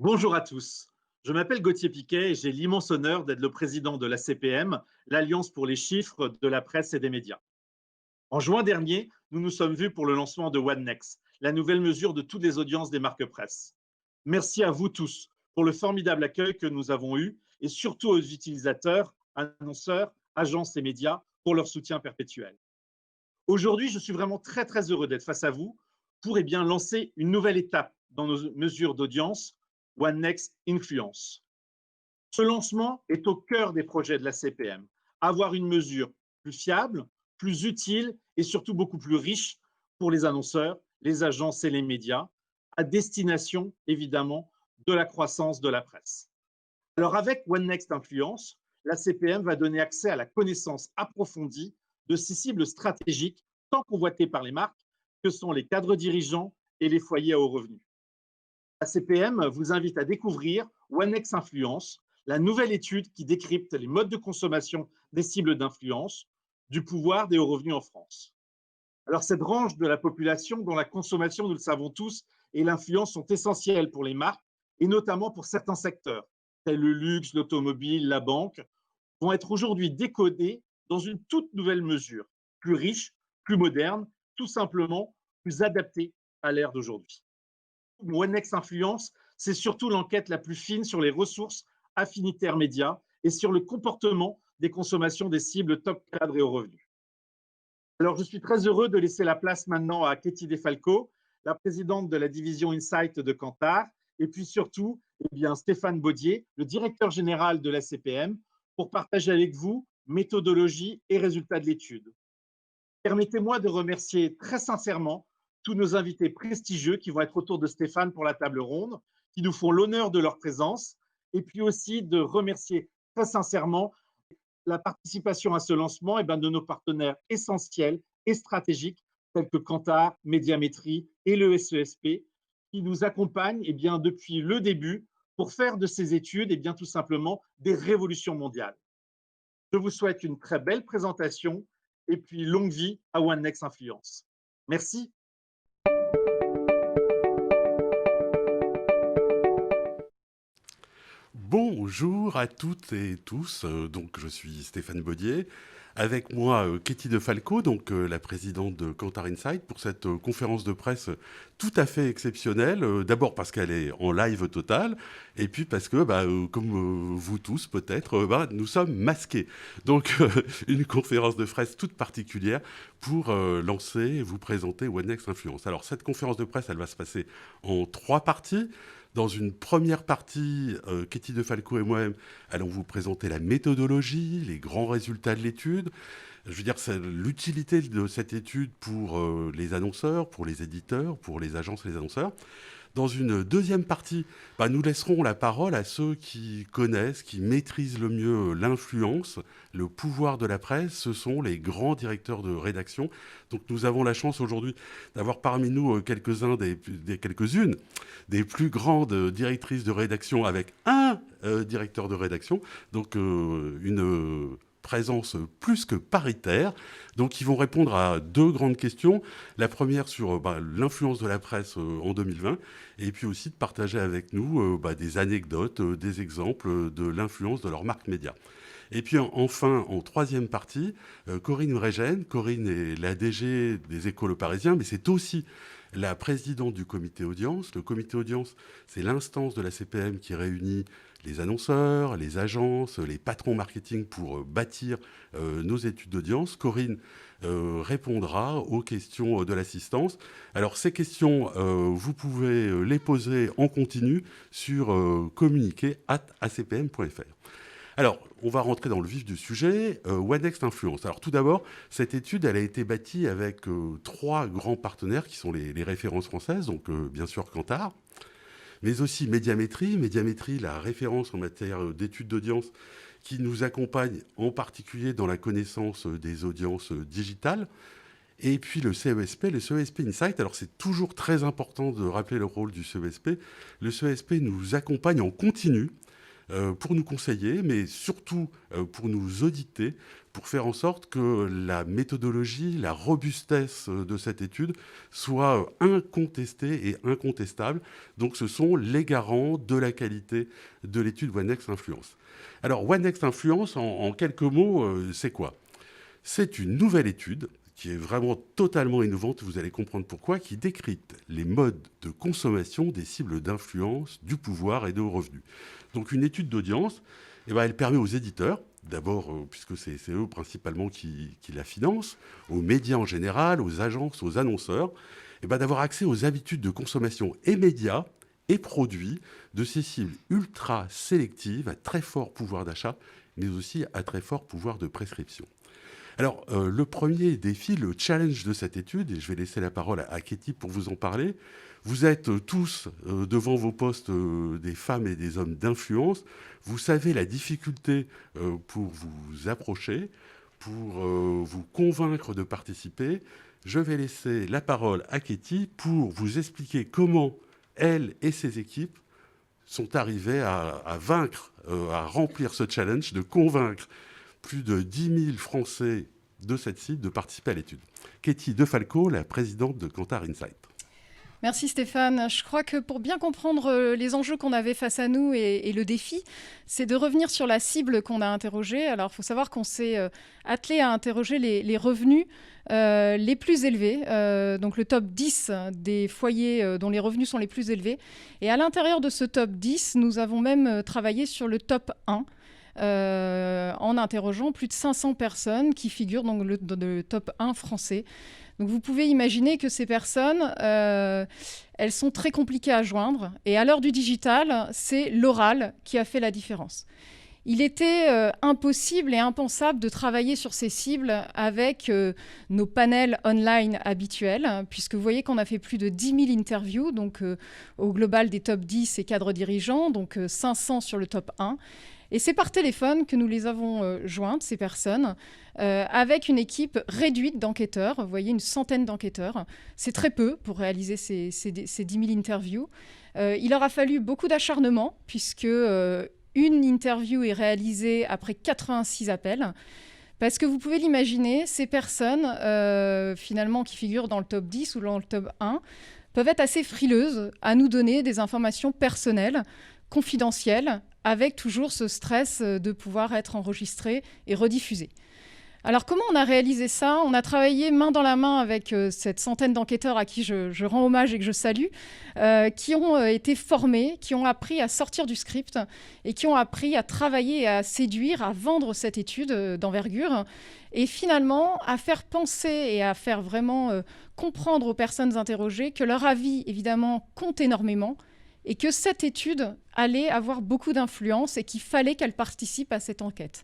Bonjour à tous. Je m'appelle Gauthier Piquet et j'ai l'immense honneur d'être le président de l'ACPM, l'Alliance pour les chiffres de la presse et des médias. En juin dernier, nous nous sommes vus pour le lancement de OneNext, la nouvelle mesure de toutes les audiences des marques presse. Merci à vous tous pour le formidable accueil que nous avons eu et surtout aux utilisateurs, annonceurs, agences et médias pour leur soutien perpétuel. Aujourd'hui, je suis vraiment très heureux d'être face à vous pour lancer une nouvelle étape dans nos mesures d'audience, OneNext Influence. Ce lancement est au cœur des projets de la CPM. Avoir une mesure plus fiable, plus utile et surtout beaucoup plus riche pour les annonceurs, les agences et les médias, à destination évidemment de la croissance de la presse. Alors avec OneNext Influence, la CPM va donner accès à la connaissance approfondie de ces cibles stratégiques tant convoitées par les marques que sont les cadres dirigeants et les foyers à haut revenu. La CPM vous invite à découvrir OneX Influence, la nouvelle étude qui décrypte les modes de consommation des cibles d'influence, du pouvoir des hauts revenus en France. Alors, cette branche de la population dont la consommation, nous le savons tous, et l'influence sont essentielles pour les marques, et notamment pour certains secteurs, tels le luxe, l'automobile, la banque, vont être aujourd'hui décodés dans une toute nouvelle mesure, plus riche, plus moderne, tout simplement plus adaptée à l'ère d'aujourd'hui. OneX Influence, c'est surtout l'enquête la plus fine sur les ressources affinitaires médias et sur le comportement des consommations des cibles top cadres et hauts revenus. Alors, je suis très heureux de laisser la place maintenant à Katie Defalco, la présidente de la division Insight de Kantar, et puis surtout, Stéphane Baudier, le directeur général de la CPM, pour partager avec vous méthodologie et résultats de l'étude. Permettez-moi de remercier très sincèrement tous nos invités prestigieux qui vont être autour de Stéphane pour la table ronde, qui nous font l'honneur de leur présence, et puis aussi de remercier très sincèrement la participation à ce lancement de nos partenaires essentiels et stratégiques tels que Kantar, Médiamétrie et le SESP, qui nous accompagnent depuis le début pour faire de ces études tout simplement des révolutions mondiales. Je vous souhaite une très belle présentation et puis longue vie à OneNext Influence. Merci. Bonjour à toutes et tous, donc je suis Stéphane Baudier, avec moi Katie Defalco, donc la présidente de Kantar Insight, pour cette conférence de presse tout à fait exceptionnelle, d'abord parce qu'elle est en live total, et puis parce que, comme vous tous peut-être, nous sommes masqués. Donc une conférence de presse toute particulière pour lancer et vous présenter OneNext Influence. Alors cette conférence de presse, elle va se passer en 3 parties. Dans une première partie, Katie Defalco et moi-même allons vous présenter la méthodologie, les grands résultats de l'étude. Je veux dire, c'est l'utilité de cette étude pour les annonceurs, pour les éditeurs, pour les agences et les annonceurs. Dans une deuxième partie, nous laisserons la parole à ceux qui connaissent, qui maîtrisent le mieux l'influence, le pouvoir de la presse. Ce sont les grands directeurs de rédaction. Donc nous avons la chance aujourd'hui d'avoir parmi nous quelques-unes des plus grandes directrices de rédaction avec un directeur de rédaction. Donc une présence plus que paritaire. Donc, ils vont répondre à 2 grandes questions. La première sur l'influence de la presse en 2020, et puis aussi de partager avec nous des anecdotes, des exemples de l'influence de leur marque média. Et puis enfin, en troisième partie, Corinne Vrégène. Corinne est la DG des Échos Le Parisien, mais c'est aussi la présidente du comité audience. Le comité audience, c'est l'instance de la CPM qui réunit les annonceurs, les agences, les patrons marketing pour bâtir nos études d'audience. Corinne répondra aux questions de l'assistance. Alors ces questions, vous pouvez les poser en continu sur communiquer@acpm.fr. Alors, on va rentrer dans le vif du sujet. OneNext Influence. Alors, tout d'abord, cette étude, elle a été bâtie avec 3 grands partenaires qui sont les références françaises, donc bien sûr Kantar, mais aussi Médiamétrie. Médiamétrie, la référence en matière d'études d'audience, qui nous accompagne en particulier dans la connaissance des audiences digitales. Et puis le CESP Insight. Alors c'est toujours très important de rappeler le rôle du CESP. Le CESP nous accompagne en continu pour nous conseiller, mais surtout pour nous auditer, pour faire en sorte que la méthodologie, la robustesse de cette étude soit incontestée et incontestable. Donc ce sont les garants de la qualité de l'étude One Next Influence. Alors One Next Influence, en quelques mots, c'est quoi ? C'est une nouvelle étude qui est vraiment totalement innovante, vous allez comprendre pourquoi, qui décrypte les modes de consommation des cibles d'influence, du pouvoir et de revenus. Donc une étude d'audience, elle permet aux éditeurs, d'abord puisque c'est eux principalement qui la financent, aux médias en général, aux agences, aux annonceurs, d'avoir accès aux habitudes de consommation et médias et produits de ces cibles ultra sélectives à très fort pouvoir d'achat, mais aussi à très fort pouvoir de prescription. Alors, le premier défi, le challenge de cette étude, et je vais laisser la parole à Katie pour vous en parler, vous êtes tous devant vos postes des femmes et des hommes d'influence, vous savez la difficulté pour vous approcher, pour vous convaincre de participer. Je vais laisser la parole à Katie pour vous expliquer comment elle et ses équipes sont arrivées à vaincre, à remplir ce challenge, de convaincre plus de 10 000 Français de cette cible de participer à l'étude. Katie Defalco, la présidente de Kantar Insight. Merci Stéphane. Je crois que pour bien comprendre les enjeux qu'on avait face à nous et le défi, c'est de revenir sur la cible qu'on a interrogée. Alors, il faut savoir qu'on s'est attelé à interroger les revenus les plus élevés, donc le top 10 des foyers dont les revenus sont les plus élevés. Et à l'intérieur de ce top 10, nous avons même travaillé sur le top 1. En interrogeant plus de 500 personnes qui figurent dans le top 1 français. Donc vous pouvez imaginer que ces personnes, elles sont très compliquées à joindre. Et à l'heure du digital, c'est l'oral qui a fait la différence. Il était impossible et impensable de travailler sur ces cibles avec nos panels online habituels, puisque vous voyez qu'on a fait plus de 10 000 interviews, donc au global des top 10 et cadres dirigeants, donc 500 sur le top 1. Et c'est par téléphone que nous les avons jointes, ces personnes, avec une équipe réduite d'enquêteurs. Vous voyez, une centaine d'enquêteurs. C'est très peu pour réaliser ces 10 000 interviews. Il leur a fallu beaucoup d'acharnement, puisque une interview est réalisée après 86 appels. Parce que vous pouvez l'imaginer, ces personnes, finalement, qui figurent dans le top 10 ou dans le top 1, peuvent être assez frileuses à nous donner des informations personnelles, confidentielles, avec toujours ce stress de pouvoir être enregistré et rediffusé. Alors comment on a réalisé ça ? On a travaillé main dans la main avec cette centaine d'enquêteurs à qui je rends hommage et que je salue, qui ont été formés, qui ont appris à sortir du script et qui ont appris à travailler et à séduire, à vendre cette étude d'envergure et finalement à faire penser et à faire vraiment comprendre aux personnes interrogées que leur avis, évidemment, compte énormément et que cette étude allait avoir beaucoup d'influence et qu'il fallait qu'elle participe à cette enquête.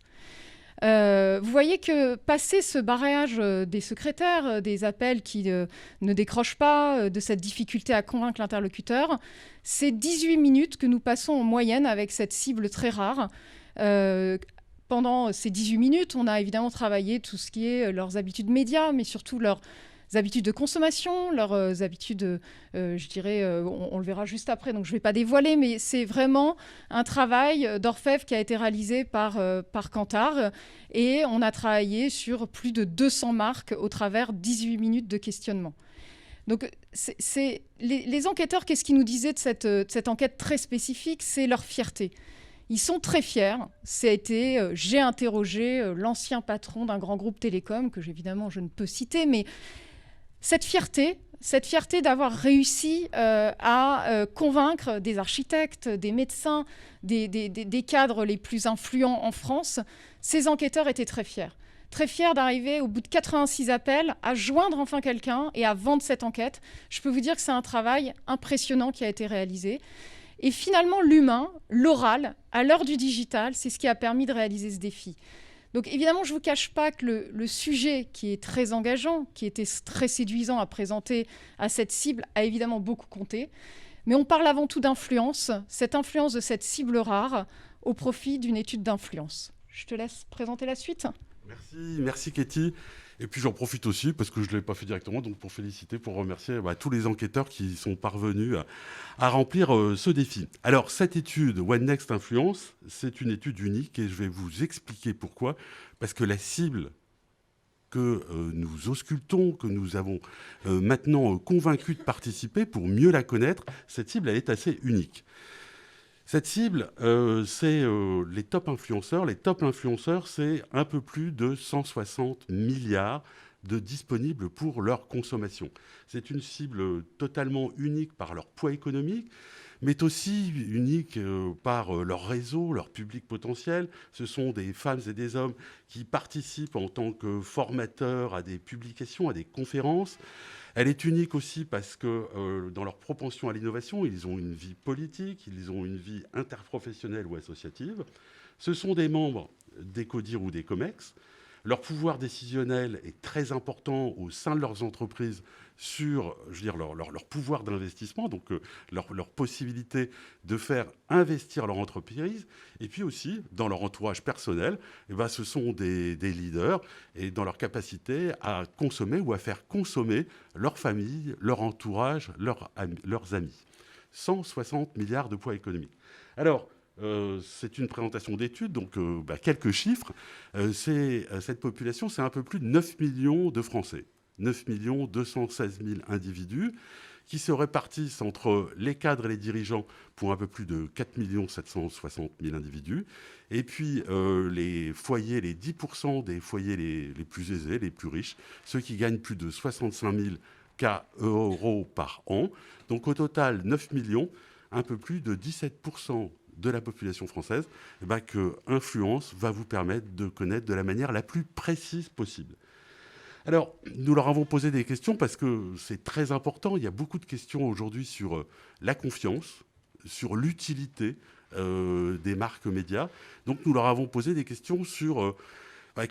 Vous voyez que passer ce barrage des secrétaires, des appels qui ne décrochent pas, de cette difficulté à convaincre l'interlocuteur, c'est 18 minutes que nous passons en moyenne avec cette cible très rare. Pendant ces 18 minutes, on a évidemment travaillé tout ce qui est leurs habitudes médias, mais surtout leurs habitudes de consommation, leurs habitudes, je dirais, on le verra juste après, donc je ne vais pas dévoiler, mais c'est vraiment un travail d'orfèvre qui a été réalisé par Kantar, et on a travaillé sur plus de 200 marques au travers 18 minutes de questionnement. Donc, les enquêteurs, qu'est-ce qu'ils nous disaient de cette enquête très spécifique ? C'est leur fierté. Ils sont très fiers. J'ai interrogé l'ancien patron d'un grand groupe télécom, que évidemment je ne peux citer, mais cette fierté d'avoir réussi à convaincre des architectes, des médecins, des cadres les plus influents en France, ces enquêteurs étaient très fiers. Très fiers d'arriver au bout de 86 appels à joindre enfin quelqu'un et à vendre cette enquête. Je peux vous dire que c'est un travail impressionnant qui a été réalisé. Et finalement, l'humain, l'oral, à l'heure du digital, c'est ce qui a permis de réaliser ce défi. Donc évidemment, je ne vous cache pas que le sujet qui est très engageant, qui était très séduisant à présenter à cette cible, a évidemment beaucoup compté. Mais on parle avant tout d'influence, cette influence de cette cible rare au profit d'une étude d'influence. Je te laisse présenter la suite. Merci Katie. Et puis j'en profite aussi, parce que je ne l'ai pas fait directement, donc pour féliciter, pour remercier tous les enquêteurs qui sont parvenus à remplir ce défi. Alors cette étude One Next Influence, c'est une étude unique et je vais vous expliquer pourquoi. Parce que la cible que nous auscultons, que nous avons maintenant convaincu de participer pour mieux la connaître, cette cible elle est assez unique. Cette cible, c'est les top influenceurs. Les top influenceurs, c'est un peu plus de 160 milliards de disponibles pour leur consommation. C'est une cible totalement unique par leur poids économique, mais aussi unique par leur réseau, leur public potentiel. Ce sont des femmes et des hommes qui participent en tant que formateurs à des publications, à des conférences. Elle est unique aussi parce que dans leur propension à l'innovation, ils ont une vie politique, ils ont une vie interprofessionnelle ou associative. Ce sont des membres des CODIR ou des COMEX. Leur pouvoir décisionnel est très important au sein de leurs entreprises sur leur pouvoir d'investissement, donc leur possibilité de faire investir leur entreprise. Et puis aussi, dans leur entourage personnel, ce sont des leaders et dans leur capacité à consommer ou à faire consommer leur famille, leur entourage, leurs amis. 160 milliards de poids économique. Alors, c'est une présentation d'études, donc quelques chiffres. Cette population, c'est un peu plus de 9 millions de Français. 9 216 000 individus qui se répartissent entre les cadres et les dirigeants pour un peu plus de 4 760 000 individus. Et puis les foyers, les 10% des foyers les plus aisés, les plus riches, ceux qui gagnent plus de 65 000 euros par an. Donc au total, 9 millions, un peu plus de 17% de la population française, que Influence va vous permettre de connaître de la manière la plus précise possible. Alors, nous leur avons posé des questions parce que c'est très important. Il y a beaucoup de questions aujourd'hui sur la confiance, sur l'utilité des marques médias. Donc, nous leur avons posé des questions sur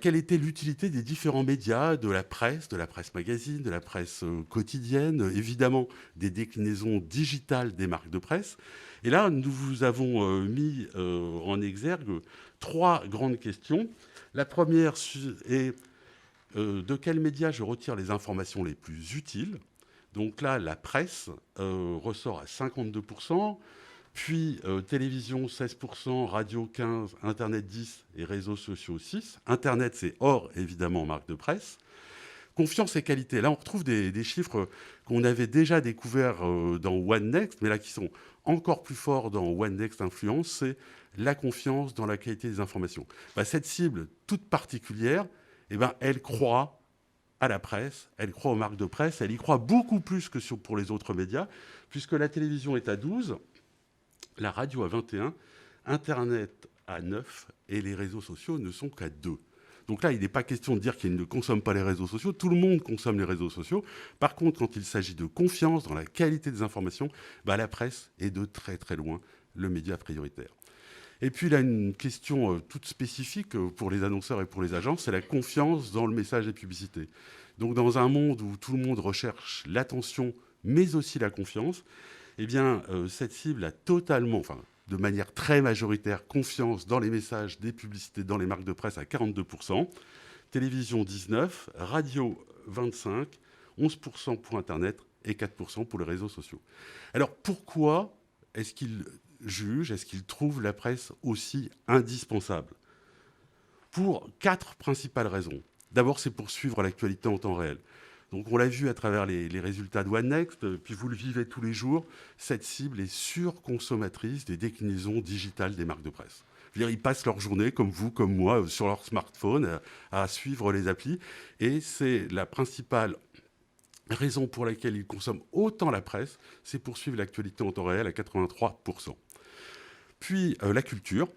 quelle était l'utilité des différents médias, de la presse magazine, de la presse quotidienne, évidemment des déclinaisons digitales des marques de presse. Et là, nous vous avons mis en exergue 3 grandes questions. La première est de quels médias je retire les informations les plus utiles. Donc là, la presse ressort à 52%, puis télévision 16%, radio 15%, Internet 10% et réseaux sociaux 6%. Internet, c'est hors, évidemment, marque de presse. Confiance et qualité. Là, on retrouve des chiffres qu'on avait déjà découverts dans One Next, mais là, qui sont encore plus forts dans One Next Influence, c'est la confiance dans la qualité des informations. Cette cible toute particulière, elle croit à la presse, elle croit aux marques de presse, elle y croit beaucoup plus que pour les autres médias, puisque la télévision est à 12%, la radio à 21%, Internet à 9% et les réseaux sociaux ne sont qu'à 2%. Donc là, il n'est pas question de dire qu'ils ne consomment pas les réseaux sociaux. Tout le monde consomme les réseaux sociaux. Par contre, quand il s'agit de confiance dans la qualité des informations, la presse est de très très loin le média prioritaire. Et puis là, une question toute spécifique pour les annonceurs et pour les agences, c'est la confiance dans le message des publicités. Donc dans un monde où tout le monde recherche l'attention, mais aussi la confiance, cette cible a totalement, de manière très majoritaire, confiance dans les messages des publicités, dans les marques de presse à 42%, télévision 19%, radio 25%, 11% pour Internet et 4% pour les réseaux sociaux. Alors pourquoi est-ce qu'ils jugent, est-ce qu'ils trouvent la presse aussi indispensable ? Pour 4 principales raisons. D'abord, c'est pour suivre l'actualité en temps réel. Donc on l'a vu à travers les résultats de One Next, puis vous le vivez tous les jours, cette cible est surconsommatrice des déclinaisons digitales des marques de presse. Je veux dire, ils passent leur journée, comme vous, comme moi, sur leur smartphone, à suivre les applis, et c'est la principale raison pour laquelle ils consomment autant la presse, c'est pour suivre l'actualité en temps réel à 83%. Puis la culture,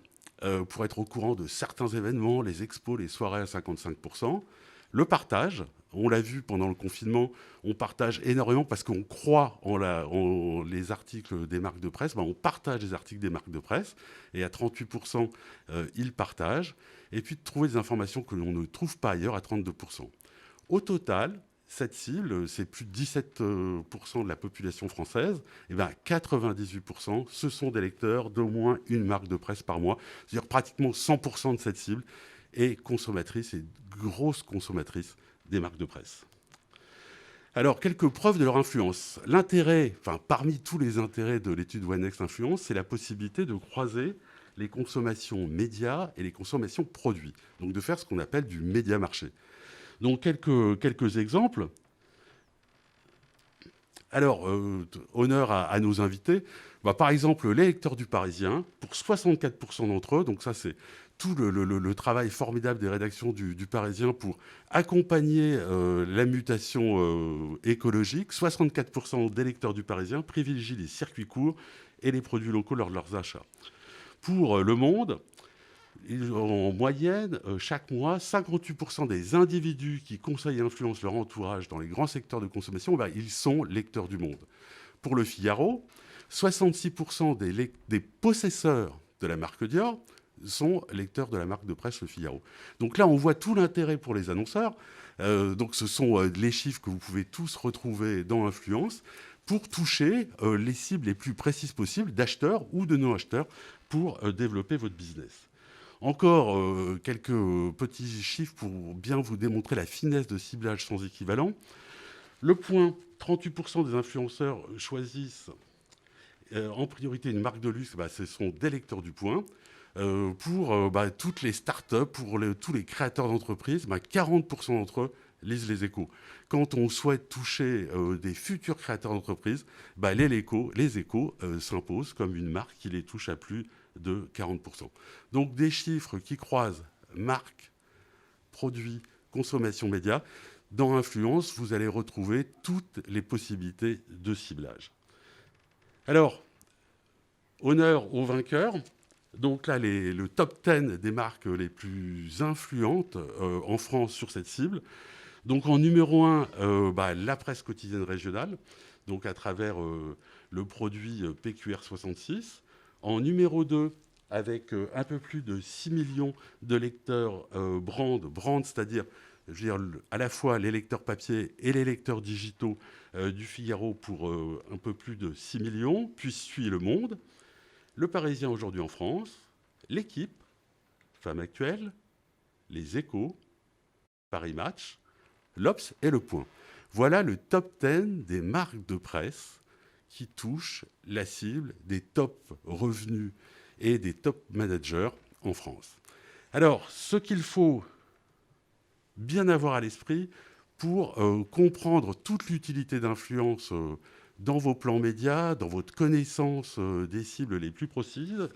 pour être au courant de certains événements, les expos, les soirées à 55%. Le partage, on l'a vu pendant le confinement, on partage énormément parce qu'on croit en les articles des marques de presse. On partage les articles des marques de presse et à 38%, ils partagent. Et puis de trouver des informations que l'on ne trouve pas ailleurs à 32%. Au total, cette cible, c'est plus de 17% de la population française, et bien 98%, ce sont des lecteurs d'au moins une marque de presse par mois. C'est-à-dire pratiquement 100% de cette cible est consommatrice et grosse consommatrice des marques de presse. Alors, quelques preuves de leur influence. L'intérêt, parmi tous les intérêts de l'étude One Next Influence, c'est la possibilité de croiser les consommations médias et les consommations produits. Donc, de faire ce qu'on appelle du média marché. Donc, quelques exemples. Alors, honneur à nos invités. Par exemple, les lecteurs du Parisien, pour 64% d'entre eux, donc ça c'est tout le travail formidable des rédactions du Parisien pour accompagner la mutation écologique. 64% des lecteurs du Parisien privilégient les circuits courts et les produits locaux lors de leurs achats. Pour Le Monde, en moyenne, chaque mois, 58% des individus qui conseillent et influencent leur entourage dans les grands secteurs de consommation, ils sont lecteurs du Monde. Pour Le Figaro, 66% des possesseurs de la marque Dior sont lecteurs de la marque de presse Le Figaro. Donc là, on voit tout l'intérêt pour les annonceurs. Donc ce sont les chiffres que vous pouvez tous retrouver dans Influence pour toucher les cibles les plus précises possibles d'acheteurs ou de non-acheteurs pour développer votre business. Encore quelques petits chiffres pour bien vous démontrer la finesse de ciblage sans équivalent. Le Point, 38% des influenceurs choisissent en priorité une marque de luxe, ce sont des lecteurs du Point. Pour toutes les startups, pour tous les créateurs d'entreprises, 40% d'entre eux lisent les Échos. Quand on souhaite toucher des futurs créateurs d'entreprises, les Échos s'imposent comme une marque qui les touche à plus de 40%. Donc des chiffres qui croisent marque, produit, consommation média. Dans Influence, vous allez retrouver toutes les possibilités de ciblage. Alors, honneur aux vainqueurs. Donc là, le top 10 des marques les plus influentes en France sur cette cible. Donc en numéro 1, la presse quotidienne régionale, donc à travers le produit PQR66. En numéro 2, avec un peu plus de 6 millions de lecteurs brand, c'est-à-dire à la fois les lecteurs papier et les lecteurs digitaux du Figaro pour un peu plus de 6 millions, puis suit Le Monde, Le Parisien aujourd'hui en France, L'Équipe, Femme Actuelle, Les Échos, Paris Match, l'Obs et Le Point. Voilà le top 10 des marques de presse qui touchent la cible des top revenus et des top managers en France. Alors, ce qu'il faut bien avoir à l'esprit pour comprendre toute l'utilité d'influence dans vos plans médias, dans votre connaissance des cibles les plus précises,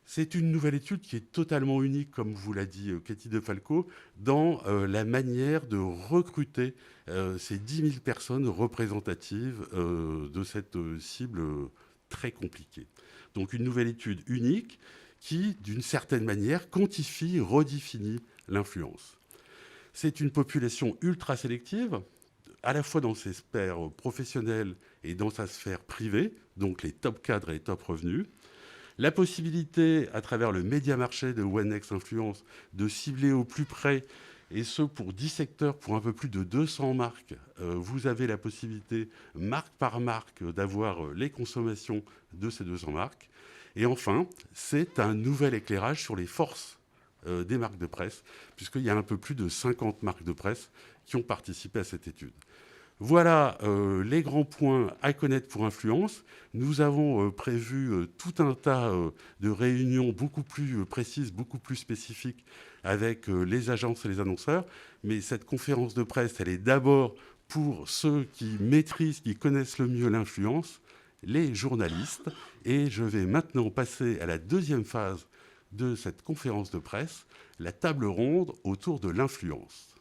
c'est une nouvelle étude qui est totalement unique, comme vous l'a dit Cathy De Falco, dans la manière de recruter ces 10 000 personnes représentatives de cette cible très compliquée. Donc une nouvelle étude unique qui, d'une certaine manière, quantifie, redéfinit l'influence. C'est une population ultra sélective, à la fois dans ses sphères professionnelles et dans sa sphère privée, donc les top cadres et les top revenus. La possibilité, à travers le média marché de One Next Influence, de cibler au plus près, et ce pour 10 secteurs, pour un peu plus de 200 marques. Vous avez la possibilité, marque par marque, d'avoir les consommations de ces 200 marques. Et enfin, c'est un nouvel éclairage sur les forces des marques de presse, puisqu'il y a un peu plus de 50 marques de presse qui ont participé à cette étude. Voilà les grands points à connaître pour Influence. Nous avons prévu tout un tas de réunions beaucoup plus précises, beaucoup plus spécifiques avec les agences et les annonceurs. Mais cette conférence de presse, elle est d'abord pour ceux qui maîtrisent, qui connaissent le mieux l'influence, les journalistes. Et je vais maintenant passer à la deuxième phase de cette conférence de presse, la table ronde autour de l'influence.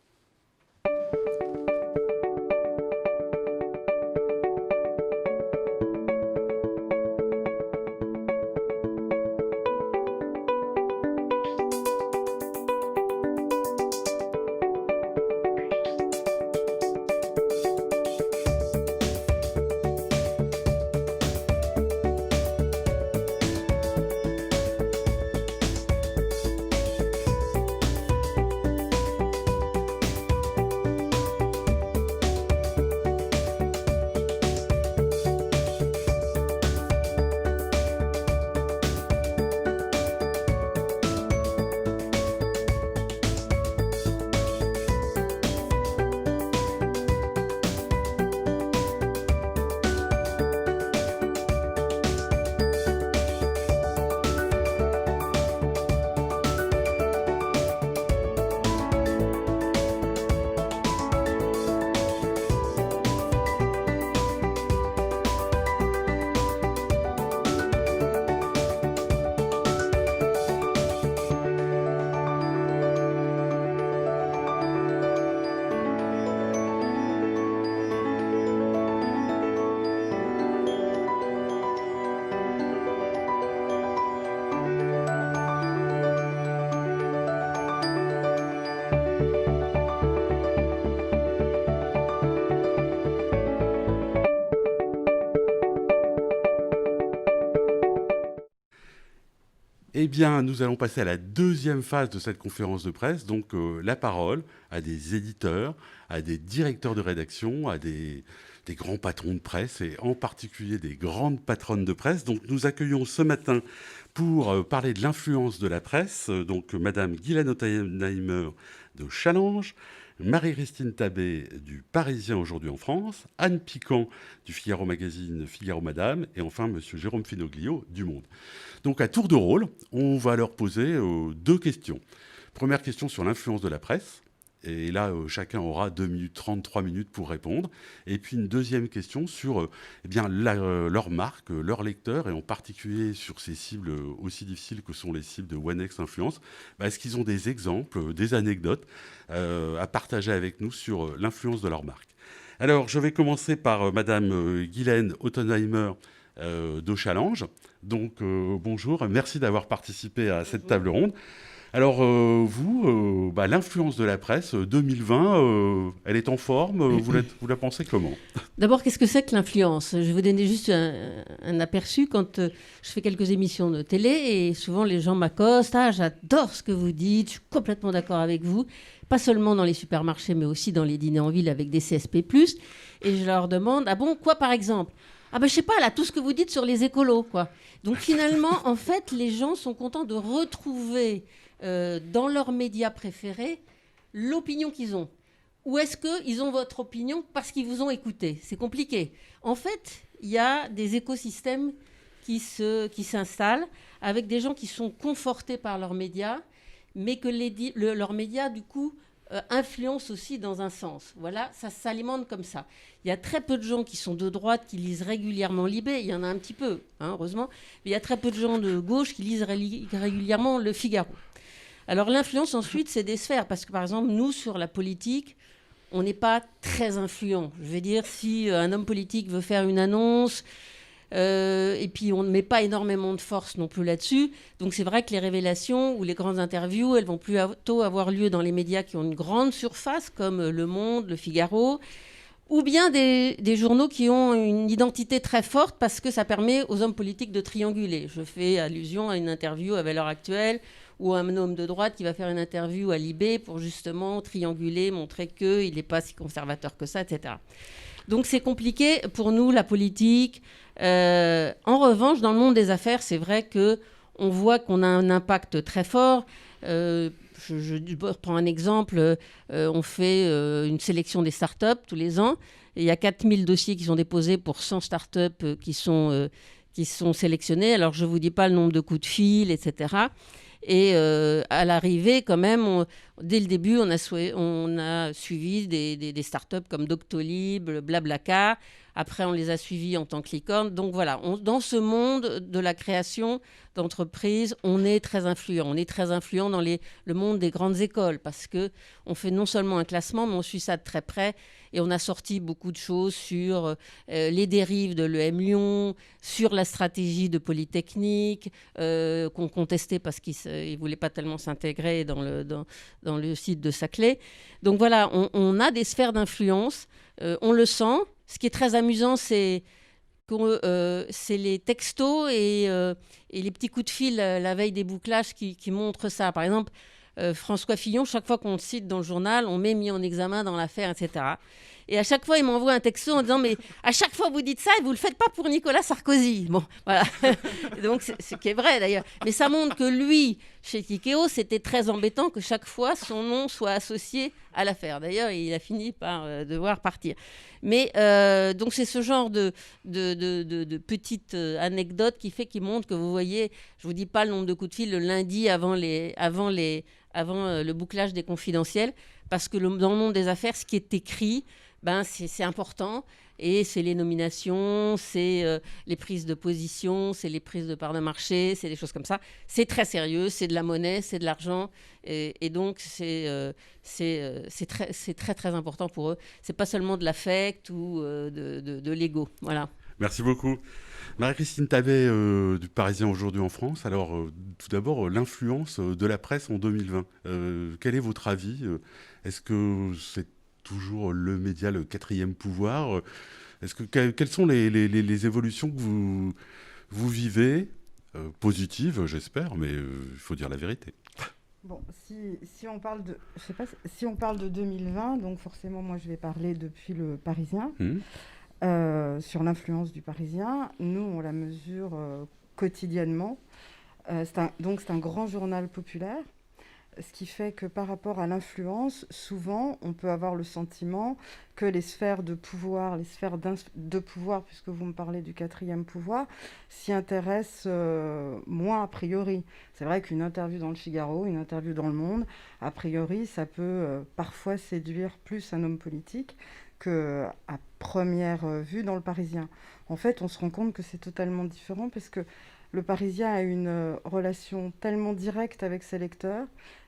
Eh bien, nous allons passer à la deuxième phase de cette conférence de presse, donc la parole à des éditeurs, à des directeurs de rédaction, à des grands patrons de presse, et en particulier des grandes patronnes de presse. Donc nous accueillons ce matin pour parler de l'influence de la presse, donc Madame Guylaine Ottenheimer de Challenge, Marie-Christine Tabé du Parisien aujourd'hui en France, Anne Piquant du Figaro Magazine Figaro Madame, et enfin Monsieur Jérôme Finoglio du Monde. Donc à tour de rôle, on va leur poser deux questions. Première question sur l'influence de la presse. Et là, chacun aura 2 minutes 30, 3 minutes pour répondre. Et puis une deuxième question sur eh bien, leur marque, leur lecteur, et en particulier sur ces cibles aussi difficiles que sont les cibles de OneX Influence. Est-ce qu'ils ont des exemples, des anecdotes à partager avec nous sur l'influence de leur marque? Alors, je vais commencer par Madame Guylaine Ottenheimer de Challenge. Donc, bonjour, merci d'avoir participé à cette table ronde. Alors, l'influence de la presse 2020, elle est en forme, vous la pensez comment? D'abord, qu'est-ce que c'est que l'influence? Je vais vous donner juste un aperçu. Quand je fais quelques émissions de télé, et souvent les gens m'accostent, « Ah, j'adore ce que vous dites, je suis complètement d'accord avec vous », pas seulement dans les supermarchés, mais aussi dans les dîners en ville avec des CSP+. Et je leur demande, « Ah bon, quoi par exemple ?» Ah ben je sais pas, là, tout ce que vous dites sur les écolos, quoi. Donc finalement, en fait, les gens sont contents de retrouver dans leurs médias préférés l'opinion qu'ils ont. Ou est-ce qu'ils ont votre opinion parce qu'ils vous ont écouté? C'est compliqué. En fait, il y a des écosystèmes qui s'installent avec des gens qui sont confortés par leurs médias, mais que leurs médias, du coup, influencent aussi dans un sens. Voilà, ça s'alimente comme ça. Il y a très peu de gens qui sont de droite qui lisent régulièrement Libé. Il y en a un petit peu, hein, heureusement. Mais il y a très peu de gens de gauche qui lisent régulièrement Le Figaro. Alors l'influence ensuite, c'est des sphères. Parce que par exemple, nous, sur la politique, on n'est pas très influent. Je veux dire, si un homme politique veut faire une annonce, et puis on ne met pas énormément de force non plus là-dessus. Donc c'est vrai que les révélations ou les grandes interviews, elles vont plutôt avoir lieu dans les médias qui ont une grande surface, comme Le Monde, Le Figaro, ou bien des journaux qui ont une identité très forte parce que ça permet aux hommes politiques de trianguler. Je fais allusion à une interview à Valeurs Actuelles ou un homme de droite qui va faire une interview à Libé pour justement trianguler, montrer qu'il n'est pas si conservateur que ça, etc. Donc c'est compliqué pour nous, la politique. En revanche, dans le monde des affaires, c'est vrai qu'on voit qu'on a un impact très fort. Je prends un exemple. On fait une sélection des startups tous les ans. Et il y a 4000 dossiers qui sont déposés pour 100 startups qui sont sélectionnées. Alors, je ne vous dis pas le nombre de coups de fil, etc. Et à l'arrivée, quand même, dès le début, on a suivi des startups comme Doctolib, Blablacar. Après, on les a suivis en tant que licorne. Donc voilà, dans ce monde de la création d'entreprises, on est très influent. On est très influent dans le monde des grandes écoles parce qu'on fait non seulement un classement, mais on suit ça de très près. Et on a sorti beaucoup de choses sur les dérives de l'EM Lyon, sur la stratégie de Polytechnique, qu'on contestait parce qu'ils ne voulaient pas tellement s'intégrer dans le site de Saclay. Donc voilà, on a des sphères d'influence, on le sent. Ce qui est très amusant, c'est les textos et les petits coups de fil la veille des bouclages qui montrent ça. Par exemple, François Fillon, chaque fois qu'on le cite dans le journal, on met mis en examen dans l'affaire, etc. Et à chaque fois, il m'envoie un texto en disant « Mais à chaque fois, vous dites ça et vous ne le faites pas pour Nicolas Sarkozy. » Bon, voilà. Donc, ce qui est vrai, d'ailleurs. Mais ça montre que lui, chez Tikeo, c'était très embêtant que chaque fois, son nom soit associé à l'affaire. D'ailleurs, il a fini par devoir partir. Mais donc, c'est ce genre de petites anecdotes qui montrent que vous voyez, je ne vous dis pas le nombre de coups de fil le lundi avant le bouclage des confidentiels, parce que dans le monde des affaires, ce qui est écrit, c'est important. Et c'est les nominations, c'est les prises de position, c'est les prises de parts de marché, c'est des choses comme ça. C'est très sérieux, c'est de la monnaie, c'est de l'argent. Et donc, c'est très, très important pour eux. C'est pas seulement de l'affect ou de l'ego. Voilà. Merci beaucoup. Marie-Christine Tabé du Parisien aujourd'hui en France. Alors, tout d'abord, l'influence de la presse en 2020. Quel est votre avis? Est-ce que c'est toujours le média, le quatrième pouvoir? Quelles sont les évolutions que vous vivez positive, j'espère, mais il faut dire la vérité. Bon, si on parle de, je sais pas, si on parle de 2020, donc forcément, moi, je vais parler depuis le Parisien, sur l'influence du Parisien. Nous, on la mesure quotidiennement. C'est un grand journal populaire, ce qui fait que par rapport à l'influence, souvent, on peut avoir le sentiment que les sphères de pouvoir, de pouvoir, puisque vous me parlez du 4e pouvoir, s'y intéressent moins a priori. C'est vrai qu'une interview dans le Figaro, une interview dans Le Monde, a priori, ça peut parfois séduire plus un homme politique qu'à première vue dans le Parisien. En fait, on se rend compte que c'est totalement différent parce que le Parisien a une relation tellement directe avec ses lecteurs,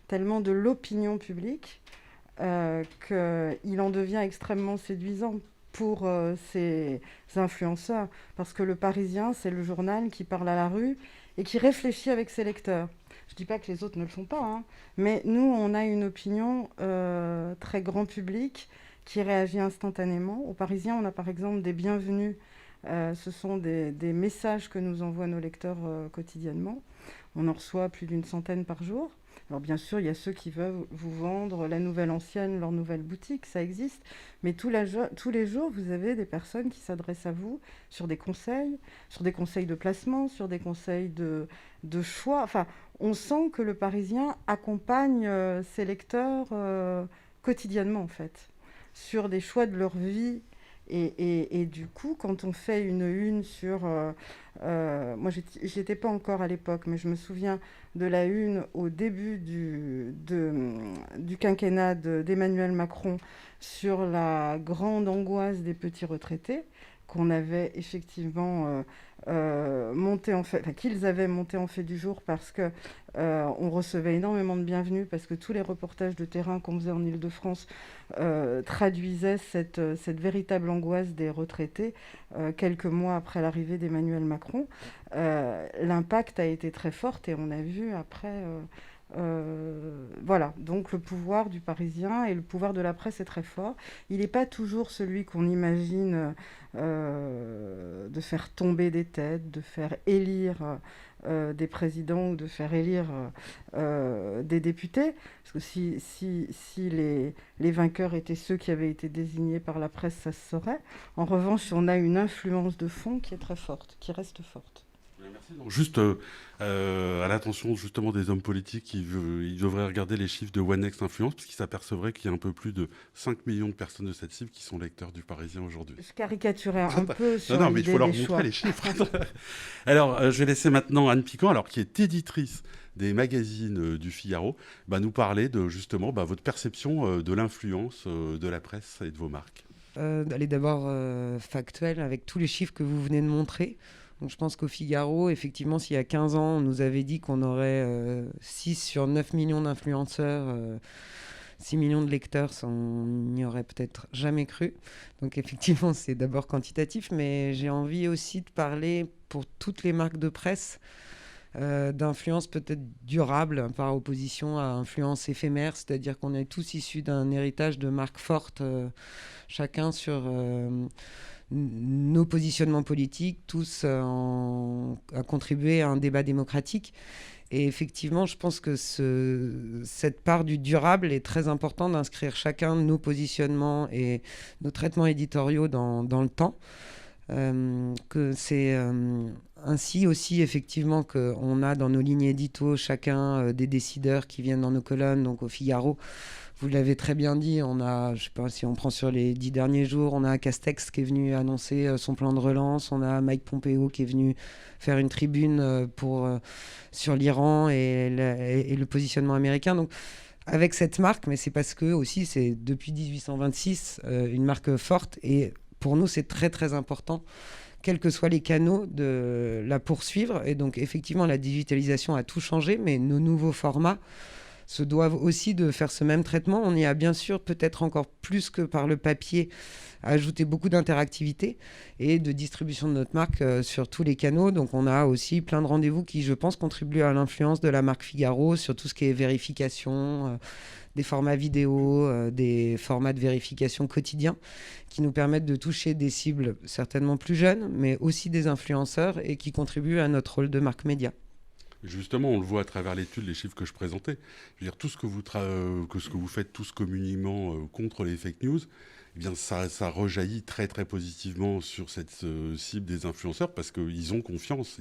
tellement de l'opinion publique, qu'il en devient extrêmement séduisant pour ces influenceurs. Parce que le Parisien, c'est le journal qui parle à la rue et qui réfléchit avec ses lecteurs. Je ne dis pas que les autres ne le font pas, hein, mais nous, on a une opinion très grand public qui réagit instantanément. Au Parisien, on a par exemple des bienvenus. Ce sont des messages que nous envoient nos lecteurs quotidiennement. On en reçoit plus d'une centaine par jour. Alors bien sûr, il y a ceux qui veulent vous vendre la nouvelle ancienne, leur nouvelle boutique, ça existe. Mais tous les jours, vous avez des personnes qui s'adressent à vous sur des conseils de placement, sur des conseils de choix. Enfin, on sent que le Parisien accompagne ses lecteurs quotidiennement, en fait, sur des choix de leur vie. Et du coup, quand on fait une sur... moi, j'y étais pas encore à l'époque, mais je me souviens de la une au début du quinquennat d'Emmanuel Macron sur la grande angoisse des petits retraités, qu'on avait effectivement qu'ils avaient monté en fait du jour parce que on recevait énormément de bienvenus, parce que tous les reportages de terrain qu'on faisait en Île-de-France traduisaient cette véritable angoisse des retraités quelques mois après l'arrivée d'Emmanuel Macron. L'impact a été très fort et on a vu après... voilà, donc le pouvoir du Parisien et le pouvoir de la presse est très fort. Il n'est pas toujours celui qu'on imagine de faire tomber des têtes, de faire élire des présidents ou de faire élire des députés. Parce que si les vainqueurs étaient ceux qui avaient été désignés par la presse, ça se saurait. En revanche, on a une influence de fond qui est très forte, qui reste forte. Merci. Donc, juste à l'attention justement des hommes politiques, ils devraient regarder les chiffres de One Next Influence, parce qu'ils s'apercevraient qu'il y a un peu plus de 5 millions de personnes de cette cible qui sont lecteurs du Parisien aujourd'hui. Je caricaturais un peu sur non, mais il faut leur montrer choix. les chiffres. Alors, je vais laisser maintenant Anne Piquant, qui est éditrice des magazines du Figaro, nous parler de justement votre perception de l'influence de la presse et de vos marques. Elle est d'abord factuelle avec tous les chiffres que vous venez de montrer. Donc, je pense qu'au Figaro, effectivement, s'il y a 15 ans, on nous avait dit qu'on aurait 6 sur 9 millions d'influenceurs, 6 millions de lecteurs, on n'y aurait peut-être jamais cru. Donc effectivement, c'est d'abord quantitatif, mais j'ai envie aussi de parler pour toutes les marques de presse d'influence peut-être durable par opposition à influence éphémère, c'est-à-dire qu'on est tous issus d'un héritage de marques fortes, chacun sur... nos positionnements politiques, tous à contribuer à un débat démocratique. Et effectivement, je pense que cette part du durable est très importante d'inscrire chacun de nos positionnements et nos traitements éditoriaux dans le temps. Que c'est ainsi aussi effectivement qu'on a dans nos lignes édito chacun des décideurs qui viennent dans nos colonnes. Donc au Figaro, vous l'avez très bien dit, on a, je sais pas si on prend sur les 10 derniers jours, on a Castex qui est venu annoncer son plan de relance, on a Mike Pompeo qui est venu faire une tribune sur l'Iran et le positionnement américain. Donc avec cette marque, mais c'est parce que aussi c'est depuis 1826 une marque forte, et pour nous c'est très très important, quels que soient les canaux, de la poursuivre. Et donc effectivement la digitalisation a tout changé, mais nos nouveaux formats se doivent aussi de faire ce même traitement. On y a bien sûr, peut-être encore plus que par le papier, ajouté beaucoup d'interactivité et de distribution de notre marque sur tous les canaux. Donc on a aussi plein de rendez-vous qui, je pense, contribuent à l'influence de la marque Figaro sur tout ce qui est vérification, des formats vidéo, des formats de vérification quotidiens qui nous permettent de toucher des cibles certainement plus jeunes, mais aussi des influenceurs et qui contribuent à notre rôle de marque média. Justement, on le voit à travers l'étude, les chiffres que je présentais. Je veux dire, tout ce que vous faites tous communément contre les fake news, eh bien, ça rejaillit très très positivement sur cette cible des influenceurs parce qu'ils ont confiance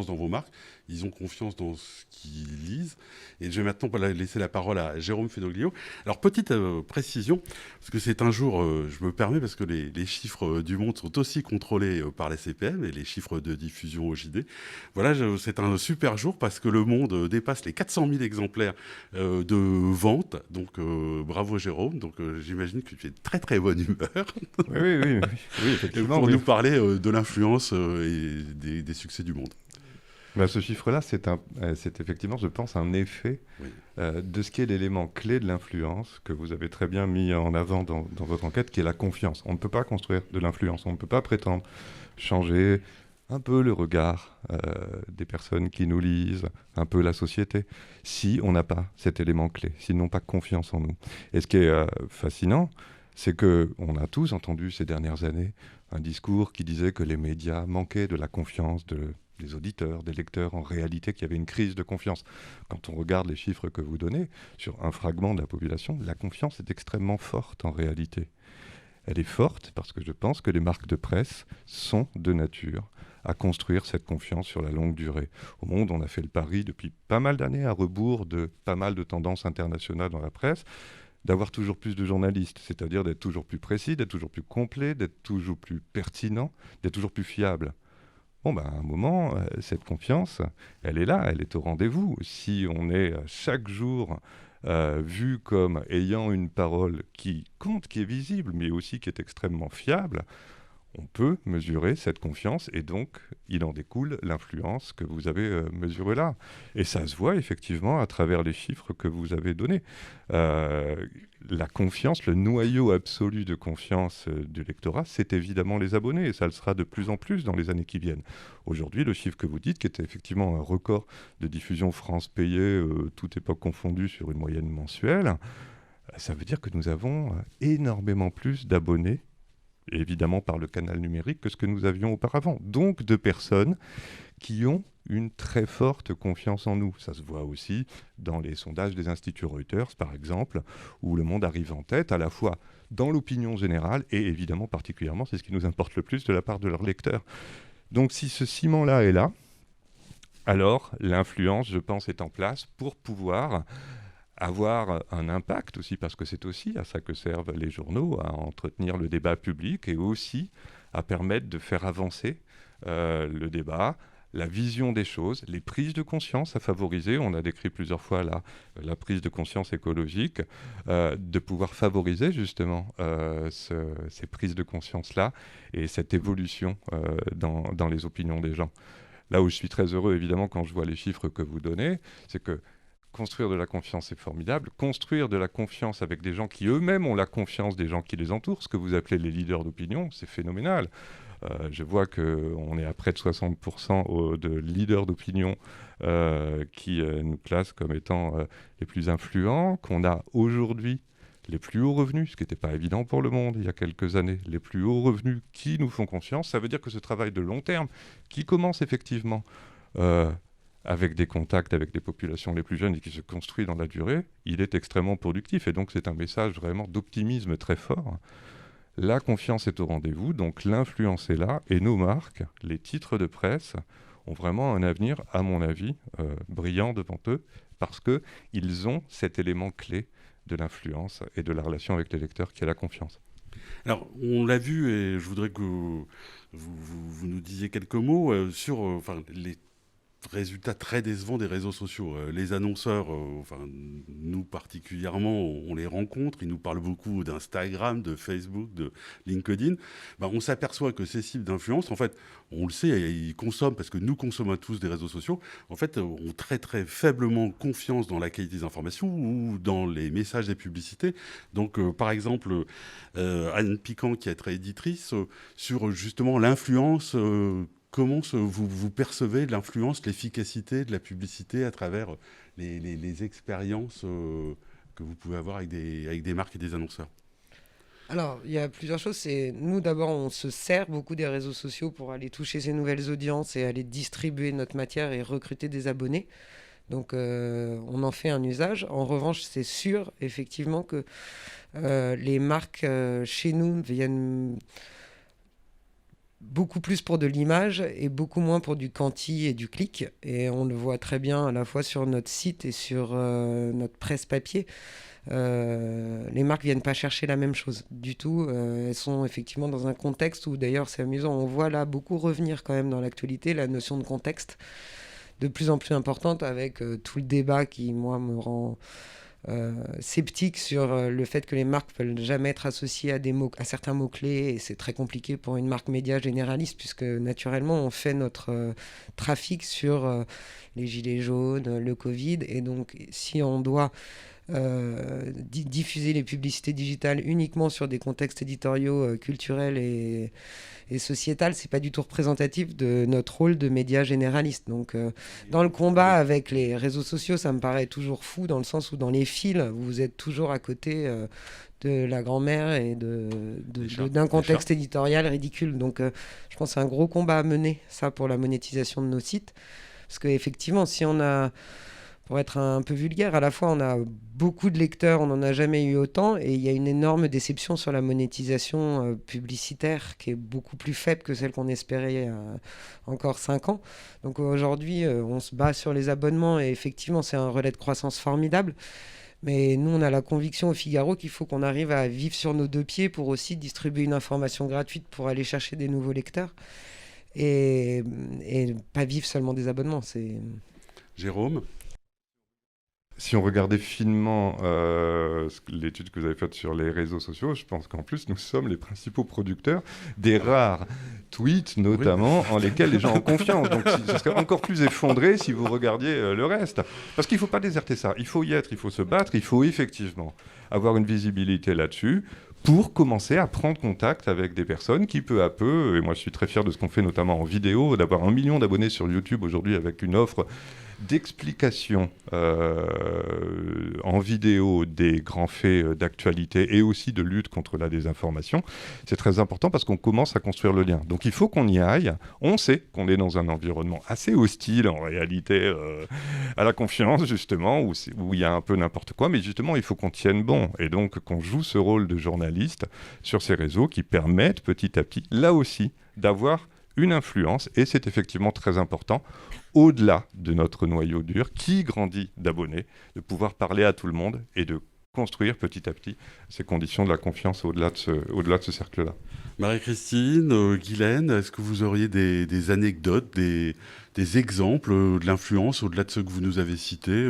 dans vos marques, ils ont confiance dans ce qu'ils lisent. Et je vais maintenant laisser la parole à Jérôme Fenoglio. Alors, petite précision, parce que c'est un jour, je me permets, parce que les chiffres du Monde sont aussi contrôlés par la CPM et les chiffres de diffusion au JD. Voilà, c'est un super jour parce que le Monde dépasse les 400 000 exemplaires de vente. Donc, bravo Jérôme. Donc, j'imagine que tu es très très bonne humeur. Oui, effectivement. Pour nous parler de l'influence et des succès du Monde. Bah, ce chiffre-là, c'est effectivement, je pense, un effet de ce qui est l'élément clé de l'influence que vous avez très bien mis en avant dans votre enquête, qui est la confiance. On ne peut pas construire de l'influence, on ne peut pas prétendre changer un peu le regard des personnes qui nous lisent, un peu la société, si on n'a pas cet élément clé, s'ils n'ont pas confiance en nous. Et ce qui est fascinant, c'est qu'on a tous entendu ces dernières années un discours qui disait que les médias manquaient de la confiance des auditeurs, des lecteurs, en réalité qu'il y avait une crise de confiance. Quand on regarde les chiffres que vous donnez sur un fragment de la population, la confiance est extrêmement forte en réalité. Elle est forte parce que je pense que les marques de presse sont de nature à construire cette confiance sur la longue durée. Au Monde, on a fait le pari depuis pas mal d'années, à rebours de pas mal de tendances internationales dans la presse, d'avoir toujours plus de journalistes, c'est-à-dire d'être toujours plus précis, d'être toujours plus complet, d'être toujours plus pertinent, d'être toujours plus fiable. Bon, à un moment, cette confiance, elle est là, elle est au rendez-vous. Si on est chaque jour vu comme ayant une parole qui compte, qui est visible, mais aussi qui est extrêmement fiable, on peut mesurer cette confiance et donc il en découle l'influence que vous avez mesurée là. Et ça se voit effectivement à travers les chiffres que vous avez donnés. La confiance, le noyau absolu de confiance du lectorat, c'est évidemment les abonnés et ça le sera de plus en plus dans les années qui viennent. Aujourd'hui, le chiffre que vous dites, qui était effectivement un record de diffusion France payée, toute époque confondue sur une moyenne mensuelle, ça veut dire que nous avons énormément plus d'abonnés évidemment par le canal numérique que ce que nous avions auparavant. Donc de personnes qui ont une très forte confiance en nous. Ça se voit aussi dans les sondages des instituts Reuters, par exemple, où Le Monde arrive en tête, à la fois dans l'opinion générale et évidemment particulièrement, c'est ce qui nous importe le plus, de la part de leurs lecteurs. Donc si ce ciment-là est là, alors l'influence, je pense, est en place pour pouvoir avoir un impact aussi, parce que c'est aussi à ça que servent les journaux, à entretenir le débat public et aussi à permettre de faire avancer le débat, la vision des choses, les prises de conscience à favoriser. On a décrit plusieurs fois la prise de conscience écologique, de pouvoir favoriser justement ces prises de conscience-là et cette évolution dans les opinions des gens. Là où je suis très heureux, évidemment, quand je vois les chiffres que vous donnez, c'est que construire de la confiance, c'est formidable. Construire de la confiance avec des gens qui eux-mêmes ont la confiance des gens qui les entourent, ce que vous appelez les leaders d'opinion, c'est phénoménal. Je vois qu'on est à près de 60% de leaders d'opinion qui nous classent comme étant les plus influents, qu'on a aujourd'hui les plus hauts revenus, ce qui n'était pas évident pour Le Monde il y a quelques années, les plus hauts revenus qui nous font confiance. Ça veut dire que ce travail de long terme, qui commence effectivement avec des contacts avec des populations les plus jeunes et qui se construit dans la durée, il est extrêmement productif. Et donc c'est un message vraiment d'optimisme très fort. La confiance est au rendez-vous, donc l'influence est là, et nos marques, les titres de presse, ont vraiment un avenir, à mon avis, brillant devant eux, parce qu'ils ont cet élément clé de l'influence et de la relation avec les lecteurs qui est la confiance. Alors, on l'a vu, et je voudrais que vous nous disiez quelques mots sur les résultat très décevant des réseaux sociaux. Les annonceurs, enfin nous particulièrement, on les rencontre, ils nous parlent beaucoup d'Instagram, de Facebook, de LinkedIn. Ben, on s'aperçoit que ces cibles d'influence, en fait, on le sait, ils consomment, parce que nous consommons tous des réseaux sociaux, en fait, ont très très faiblement confiance dans la qualité des informations ou dans les messages des publicités. Donc, par exemple, Anne Piquant, qui est très éditrice, sur justement l'influence... Comment vous percevez l'influence, l'efficacité de la publicité à travers les expériences que vous pouvez avoir avec des marques et des annonceurs? Alors, il y a plusieurs choses. Nous, d'abord, on se sert beaucoup des réseaux sociaux pour aller toucher ces nouvelles audiences et aller distribuer notre matière et recruter des abonnés. Donc, on en fait un usage. En revanche, c'est sûr, effectivement, que les marques chez nous viennent beaucoup plus pour de l'image et beaucoup moins pour du quanti et du clic. Et on le voit très bien à la fois sur notre site et sur notre presse papier. Les marques viennent pas chercher la même chose du tout. Elles sont effectivement dans un contexte où, d'ailleurs, c'est amusant, on voit là beaucoup revenir quand même dans l'actualité la notion de contexte de plus en plus importante avec tout le débat qui, moi, me rend sceptique sur le fait que les marques ne veulent jamais être associées à certains mots-clés, et c'est très compliqué pour une marque média généraliste puisque naturellement on fait notre trafic sur les gilets jaunes, le Covid, et donc si on doit diffuser les publicités digitales uniquement sur des contextes éditoriaux culturels et sociétal, c'est pas du tout représentatif de notre rôle de média généraliste. Donc, dans le combat avec les réseaux sociaux, ça me paraît toujours fou, dans le sens où dans les fils, vous êtes toujours à côté de la grand-mère et d'un contexte éditorial ridicule. Donc, je pense que c'est un gros combat à mener, ça, pour la monétisation de nos sites. Parce qu'effectivement, si on a... Pour être un peu vulgaire, à la fois on a beaucoup de lecteurs, on n'en a jamais eu autant, et il y a une énorme déception sur la monétisation publicitaire qui est beaucoup plus faible que celle qu'on espérait il y a encore 5 ans. Donc aujourd'hui, on se bat sur les abonnements, et effectivement c'est un relais de croissance formidable. Mais nous, on a la conviction au Figaro qu'il faut qu'on arrive à vivre sur nos 2 pieds pour aussi distribuer une information gratuite pour aller chercher des nouveaux lecteurs, et pas vivre seulement des abonnements. Jérôme ? Si on regardait finement l'étude que vous avez faite sur les réseaux sociaux, je pense qu'en plus, nous sommes les principaux producteurs des rares tweets, notamment, en lesquels les gens ont confiance. Donc, ce serait encore plus effondré si vous regardiez le reste. Parce qu'il ne faut pas déserter ça. Il faut y être, il faut se battre, il faut effectivement avoir une visibilité là-dessus pour commencer à prendre contact avec des personnes qui, peu à peu, et moi je suis très fier de ce qu'on fait notamment en vidéo, d'avoir 1 million d'abonnés sur YouTube aujourd'hui avec une offre d'explication en vidéo des grands faits d'actualité et aussi de lutte contre la désinformation. C'est très important parce qu'on commence à construire le lien. Donc il faut qu'on y aille. On sait qu'on est dans un environnement assez hostile en réalité à la confiance justement, où il y a un peu n'importe quoi, mais justement il faut qu'on tienne bon et donc qu'on joue ce rôle de journaliste sur ces réseaux qui permettent petit à petit, là aussi, d'avoir une influence, et c'est effectivement très important, au-delà de notre noyau dur, qui grandit d'abonnés, de pouvoir parler à tout le monde et de construire petit à petit ces conditions de la confiance au-delà de ce cercle-là. Marie-Christine, Guylaine, est-ce que vous auriez des anecdotes, des exemples de l'influence au-delà de ceux que vous nous avez cités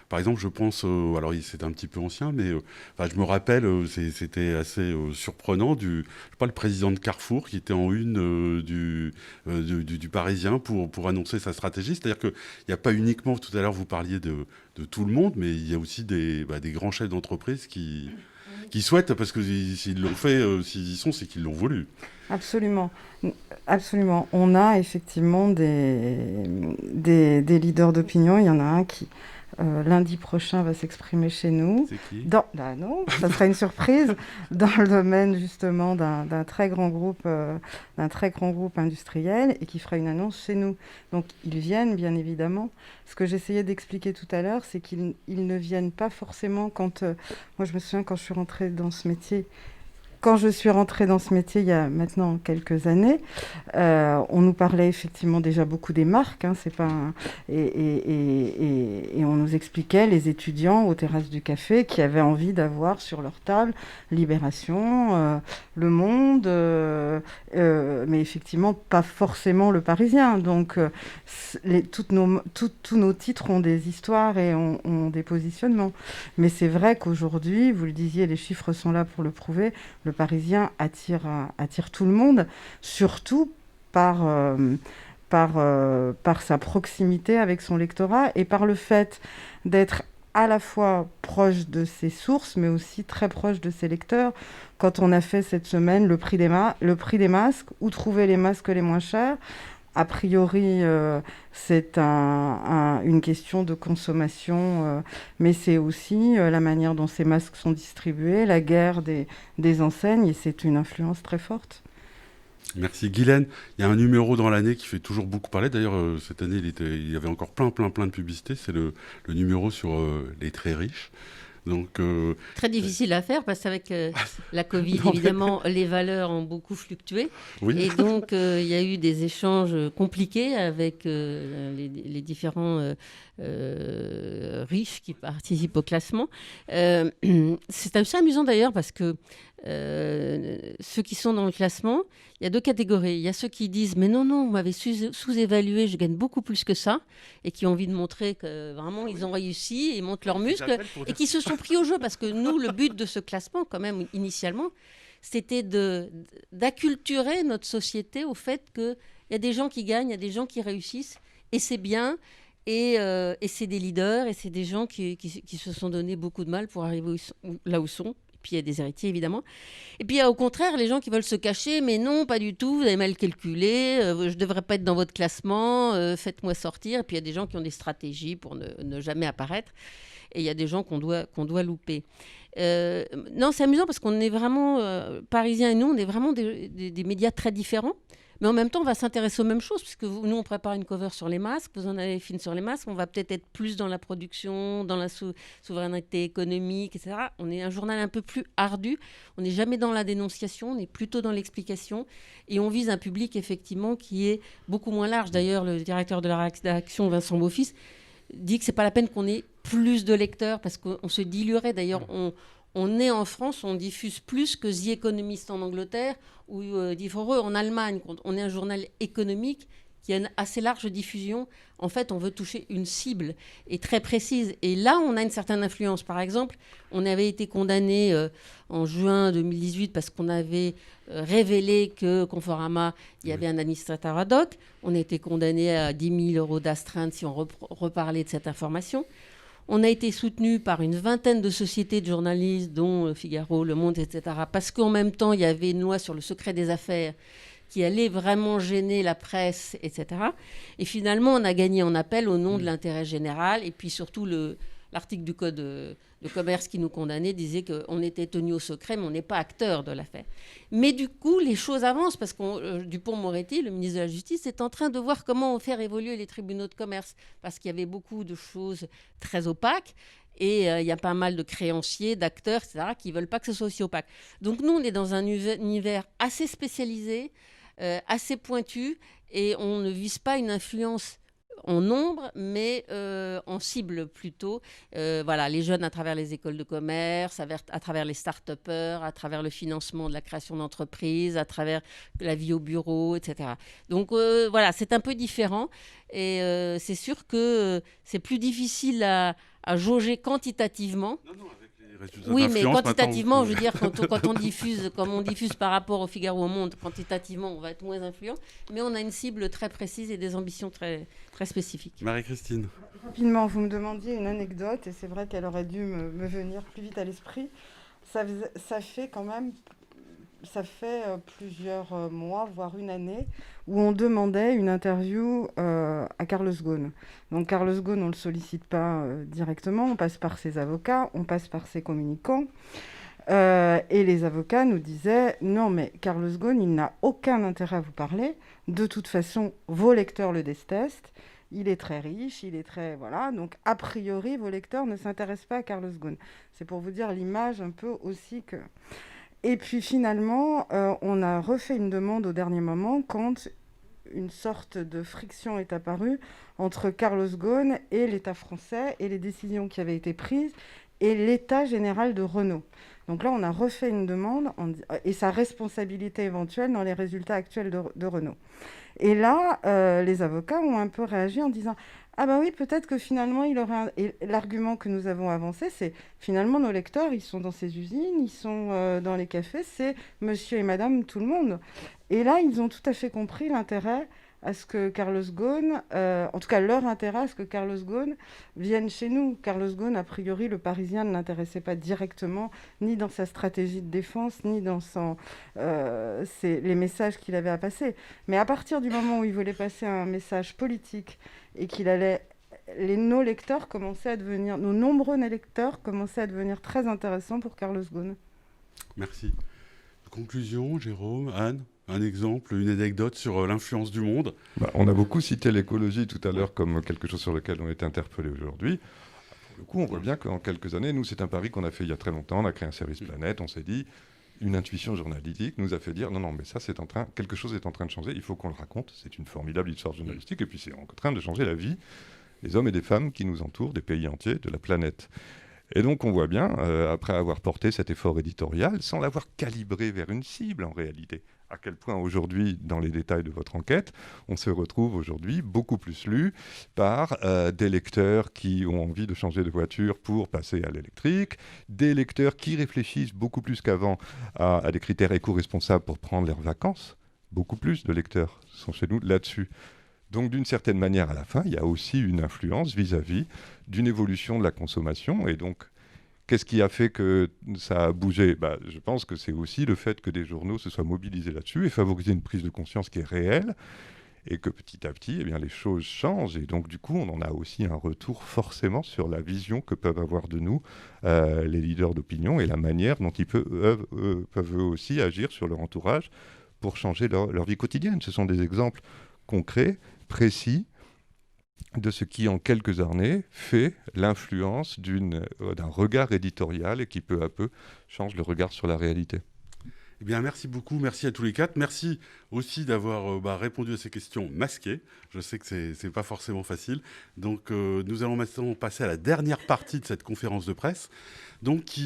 par exemple, je pense, alors c'est un petit peu ancien, mais je me rappelle, c'était assez surprenant, je sais pas, le président de Carrefour qui était en une du Parisien pour annoncer sa stratégie. C'est-à-dire qu'il n'y a pas uniquement, tout à l'heure vous parliez de tout le monde, mais il y a aussi des grands chefs d'entreprise qui souhaitent, parce que s'ils l'ont fait, s'ils y sont, c'est qu'ils l'ont voulu. Absolument. Absolument. On a effectivement des leaders d'opinion. Il y en a un qui, lundi prochain, va s'exprimer chez nous. C'est qui ? Non, ça sera une surprise, dans le domaine justement d'un très grand groupe industriel, et qui fera une annonce chez nous. Donc ils viennent, bien évidemment. Ce que j'essayais d'expliquer tout à l'heure, c'est qu'ils ne viennent pas forcément quand... moi, je me souviens, quand je suis rentrée dans ce métier, quand je suis rentrée dans ce métier il y a maintenant quelques années, on nous parlait effectivement déjà beaucoup des marques, hein, c'est pas et on nous expliquait, les étudiants aux terrasses du café, qui avaient envie d'avoir sur leur table Libération, Le Monde, mais effectivement pas forcément Le Parisien. Donc tous nos titres ont des histoires et ont des positionnements. Mais c'est vrai qu'aujourd'hui, vous le disiez, les chiffres sont là pour le prouver, Le Parisien attire tout le monde, surtout par sa proximité avec son lectorat et par le fait d'être à la fois proche de ses sources, mais aussi très proche de ses lecteurs. Quand on a fait cette semaine le prix des masques, où trouver les masques les moins chers, a priori, c'est une question de consommation, mais c'est aussi la manière dont ces masques sont distribués, la guerre des enseignes, et c'est une influence très forte. Merci Guylaine. Il y a un numéro dans l'année qui fait toujours beaucoup parler. D'ailleurs, cette année, il y avait encore plein de publicités. C'est le numéro sur les très riches. Donc, très difficile à faire parce qu'avec la Covid, évidemment, les valeurs ont beaucoup fluctué. Oui. Et donc, il y a eu des échanges compliqués avec les différents riches qui participent au classement. C'est assez amusant d'ailleurs parce que ceux qui sont dans le classement, il y a deux catégories. Il y a ceux qui disent « mais non, vous m'avez sous-évalué, je gagne beaucoup plus que ça » et qui ont envie de montrer que vraiment ils ont réussi et montrent leurs muscles et qui se sont pris au jeu parce que nous, le but de ce classement quand même initialement, c'était d'acculturer notre société au fait qu'il y a des gens qui gagnent, il y a des gens qui réussissent et c'est bien. Et c'est des leaders et c'est des gens qui se sont donné beaucoup de mal pour arriver là où ils sont. Puis il y a des héritiers, évidemment. Et puis il y a au contraire les gens qui veulent se cacher, mais non, pas du tout, vous avez mal calculé, je ne devrais pas être dans votre classement, faites-moi sortir. Et puis il y a des gens qui ont des stratégies pour ne jamais apparaître. Et il y a des gens qu'on doit louper. Non, c'est amusant parce qu'on est vraiment, Parisiens et nous, on est vraiment des médias très différents. Mais en même temps, on va s'intéresser aux mêmes choses, puisque nous, on prépare une cover sur les masques, vous en avez fini sur les masques, on va peut-être être plus dans la production, dans la souveraineté économique, etc. On est un journal un peu plus ardu, on n'est jamais dans la dénonciation, on est plutôt dans l'explication, et on vise un public, effectivement, qui est beaucoup moins large. D'ailleurs, le directeur de la rédaction, Vincent Beaufils, dit que ce n'est pas la peine qu'on ait plus de lecteurs, parce qu'on se diluerait. D'ailleurs, on est en France, on diffuse plus que The Economist en Angleterre ou Die Woche en Allemagne. On est un journal économique qui a une assez large diffusion. En fait, on veut toucher une cible et très précise. Et là, on a une certaine influence. Par exemple, on avait été condamné en juin 2018 parce qu'on avait révélé que Conforama, il y avait un administrateur ad hoc. On a été condamné à 10 000 € d'astreinte si on reparlait de cette information. On a été soutenu par une vingtaine de sociétés de journalistes, dont Figaro, Le Monde, etc. Parce qu'en même temps, il y avait une loi sur le secret des affaires qui allait vraiment gêner la presse, etc. Et finalement, on a gagné en appel au nom de l'intérêt général. Et puis surtout, l'article du Code de commerce qui nous condamnait disait qu'on était tenu au secret, mais on n'est pas acteur de l'affaire. Mais du coup, les choses avancent parce que Dupond-Moretti, le ministre de la Justice, est en train de voir comment faire évoluer les tribunaux de commerce parce qu'il y avait beaucoup de choses très opaques. Et il y a pas mal de créanciers, d'acteurs, etc., qui ne veulent pas que ce soit aussi opaque. Donc nous, on est dans un univers assez spécialisé, assez pointu, et on ne vise pas une influence en nombre, mais en cible plutôt. Voilà, les jeunes à travers les écoles de commerce, à travers les start-upers, à travers le financement de la création d'entreprises, à travers la vie au bureau, etc. Donc voilà, c'est un peu différent. Et c'est sûr que c'est plus difficile à jauger quantitativement. Non, avec les résultats oui, mais d'influence, quantitativement, je veux dire, quand on diffuse, comme on diffuse par rapport au Figaro, au Monde, quantitativement, on va être moins influent. Mais on a une cible très précise et des ambitions très, très spécifiques. Marie-Christine. Rapidement, vous me demandiez une anecdote, et c'est vrai qu'elle aurait dû me venir plus vite à l'esprit. Ça fait quand même... Ça fait plusieurs mois, voire une année, où on demandait une interview à Carlos Ghosn. Donc Carlos Ghosn, on ne le sollicite pas directement, on passe par ses avocats, on passe par ses communicants. Et les avocats nous disaient « Non, mais Carlos Ghosn, il n'a aucun intérêt à vous parler. De toute façon, vos lecteurs le détestent. Il est très riche, il est très... Voilà. Donc, a priori, vos lecteurs ne s'intéressent pas à Carlos Ghosn. » C'est pour vous dire l'image un peu aussi que... Et puis finalement, on a refait une demande au dernier moment quand une sorte de friction est apparue entre Carlos Ghosn et l'État français et les décisions qui avaient été prises et l'état général de Renault. Donc là, on a refait une demande et sa responsabilité éventuelle dans les résultats actuels de Renault. Et là, les avocats ont un peu réagi en disant « Ah ben oui, peut-être que finalement, il aurait... » Et l'argument que nous avons avancé, c'est finalement, nos lecteurs, ils sont dans ces usines, ils sont dans les cafés, c'est monsieur et madame tout le monde. Et là, ils ont tout à fait compris l'intérêt à ce que Carlos Ghosn, en tout cas leur intérêt à ce que Carlos Ghosn vienne chez nous. Carlos Ghosn, a priori, le Parisien ne l'intéressait pas directement, ni dans sa stratégie de défense, ni dans les messages qu'il avait à passer. Mais à partir du moment où il voulait passer un message politique et qu'il allait... nos lecteurs commençaient à devenir... Nos nombreux lecteurs commençaient à devenir très intéressants pour Carlos Ghosn. Merci. Conclusion, Jérôme, Anne, un exemple, une anecdote sur l'influence du monde. On a beaucoup cité l'écologie tout à l'heure comme quelque chose sur lequel on est interpellé aujourd'hui. Pour le coup, on voit bien qu'en quelques années, nous, c'est un pari qu'on a fait il y a très longtemps. On a créé un service Planète, on s'est dit, une intuition journalistique nous a fait dire, non, mais ça, quelque chose est en train de changer, il faut qu'on le raconte. C'est une formidable histoire journalistique, et puis c'est en train de changer la vie des hommes et des femmes qui nous entourent, des pays entiers, de la planète. Et donc on voit bien, après avoir porté cet effort éditorial, sans l'avoir calibré vers une cible en réalité, à quel point aujourd'hui, dans les détails de votre enquête, on se retrouve aujourd'hui beaucoup plus lu par des lecteurs qui ont envie de changer de voiture pour passer à l'électrique, des lecteurs qui réfléchissent beaucoup plus qu'avant à des critères éco-responsables pour prendre leurs vacances. Beaucoup plus de lecteurs sont chez nous là-dessus. Donc, d'une certaine manière, à la fin, il y a aussi une influence vis-à-vis d'une évolution de la consommation. Et donc, qu'est-ce qui a fait que ça a bougé ? Je pense que c'est aussi le fait que des journaux se soient mobilisés là-dessus et favoriser une prise de conscience qui est réelle et que petit à petit, les choses changent. Et donc, du coup, on en a aussi un retour forcément sur la vision que peuvent avoir de nous les leaders d'opinion et la manière dont ils peuvent eux aussi agir sur leur entourage pour changer leur vie quotidienne. Ce sont des exemples concrets, précis, de ce qui, en quelques années, fait l'influence d'un regard éditorial et qui, peu à peu, change le regard sur la réalité. Eh bien, merci beaucoup, merci à tous les quatre. Merci aussi d'avoir répondu à ces questions masquées. Je sais que c'est pas forcément facile. Donc, nous allons maintenant passer à la dernière partie de cette conférence de presse, donc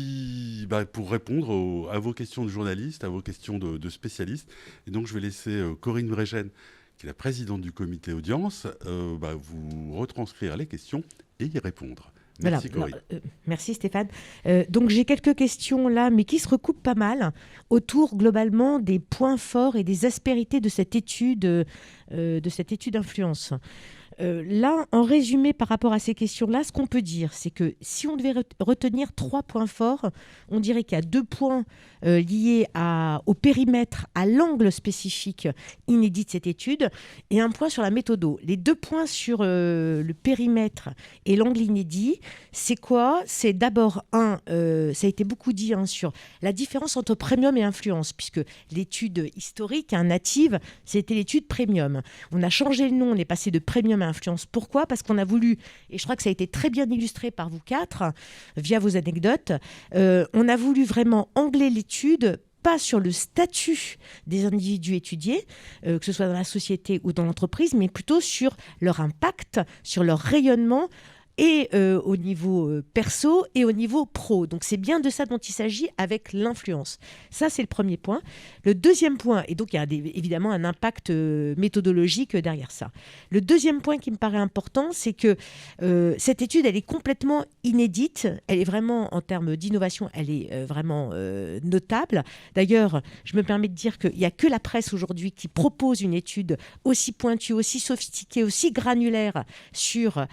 pour répondre à vos questions de journalistes, à vos questions de spécialistes. Et donc, je vais laisser Corinne Brégène, qui est la présidente du comité audience, vous retranscrire les questions et y répondre. Merci, Corinne. Merci Stéphane. Donc j'ai quelques questions là, mais qui se recoupent pas mal autour globalement des points forts et des aspérités de cette étude influence. Là, en résumé par rapport à ces questions-là, ce qu'on peut dire, c'est que si on devait retenir 3 points forts, on dirait qu'il y a 2 points liés au périmètre, à l'angle spécifique inédit de cette étude, et un point sur la méthodo. Les 2 points sur le périmètre et l'angle inédit, c'est quoi ? C'est d'abord ça a été beaucoup dit sur la différence entre premium et influence, puisque l'étude historique, native, c'était l'étude premium. On a changé le nom, on est passé de premium à influence. Pourquoi ? Parce qu'on a voulu, et je crois que ça a été très bien illustré par vous 4, via vos anecdotes, on a voulu vraiment angler l'étude, pas sur le statut des individus étudiés, que ce soit dans la société ou dans l'entreprise, mais plutôt sur leur impact, sur leur rayonnement, et au niveau perso et au niveau pro. Donc c'est bien de ça dont il s'agit avec l'influence. Ça, c'est le premier point. Le deuxième point, et donc il y a évidemment un impact méthodologique derrière ça. Le deuxième point qui me paraît important, c'est que cette étude, elle est complètement inédite. Elle est vraiment, en termes d'innovation, elle est vraiment notable. D'ailleurs, je me permets de dire qu'il n'y a que la presse aujourd'hui qui propose une étude aussi pointue, aussi sophistiquée, aussi granulaire sur